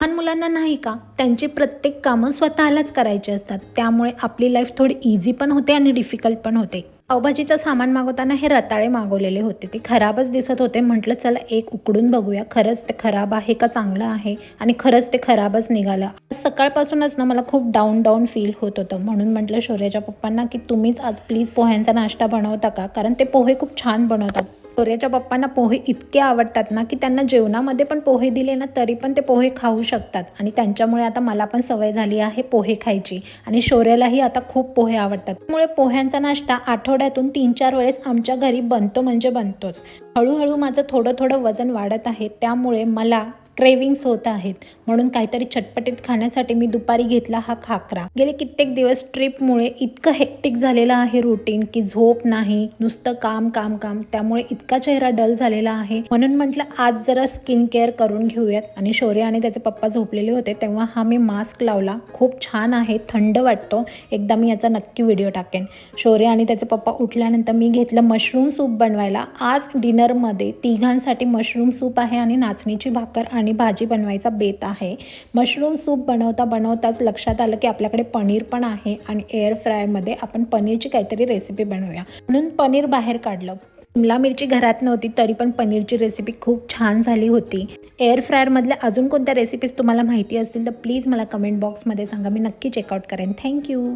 लहान मुलांना नाही का, त्यांची प्रत्येक कामं स्वतःलाच करायची असतात. त्यामुळे आपली लाईफ थोडी ईझी पण होते आणि डिफिकल्ट पण होते. पावभाजीचं सामान मागवताना हे रताळे मागवलेले होते. ते खराबच दिसत होते. म्हटलं चला एक उकडून बघूया, खरंच ते खराब आहे का चांगलं आहे? आणि खरंच ते खराबच निघालं. आज सकाळपासूनच ना मला खूप डाऊन फील होत होतं. म्हणून म्हटलं शौर्याच्या पप्पांना, की तुम्हीच आज प्लीज पोह्यांचा नाश्ता बनवता का? कारण ते पोहे खूप छान बनवतात. शौर्याच्या पप्पांना पोहे इतके आवडतात ना, की त्यांना जेवणामध्ये पण पोहे दिले ना, तरी पण ते पोहे खाऊ शकतात. आणि त्यांच्यामुळे आता मला पण सवय झाली आहे पोहे खायची. आणि शौर्यालाही आता खूप पोहे आवडतात. त्यामुळे पोह्यांचा नाश्ता आठवड्यातून 3-4 वेळेस आमच्या घरी बनतो म्हणजे बनतोच. हळूहळू माझं थोडं थोडं वजन वाढत आहे. त्यामुळे मला क्रेविंग्स होत आहेत. म्हणून काहीतरी चटपटीत खाण्यासाठी मी दुपारी घेतला हा खाकरा. गेले कित्येक दिवस ट्रिपमुळे इतकं हेक्टिक झालेलं आहे रुटीन, की झोप नाही, नुसतं काम काम काम. त्यामुळे इतका चेहरा डल झालेला आहे. म्हणून म्हटलं आज जरा स्किन केअर करून घेऊयात. आणि शौर्य आणि त्याचे पप्पा झोपलेले होते तेव्हा हा मी मास्क लावला. खूप छान आहे, थंड वाटतो. एकदा मी याचा नक्की व्हिडिओ टाकेन. शौर्य आणि त्याचे पप्पा उठल्यानंतर मी घेतलं मशरूम सूप बनवायला. आज डिनरमध्ये तिघांसाठी मशरूम सूप आहे आणि नाचणीची भाकर आणि भाजी बनवायचा बेत आहे. मशरूम सूप बनवता बनवताच लक्षात आलं की आपल्याकडे पनीर पण आहे आणि एअर फ्रायमध्ये आपण पनीरची काहीतरी रेसिपी बनवूया. म्हणून पनीर बाहेर काढलं. शिमला मिरची घरात नव्हती तरी पण पनीरची रेसिपी खूप छान झाली होती. एअर फ्रायरमधल्या अजून कोणत्या रेसिपीज तुम्हाला माहिती असतील तर प्लीज मला कमेंट बॉक्समध्ये सांगा. मी नक्की चेकआउट करेन. थँक्यू.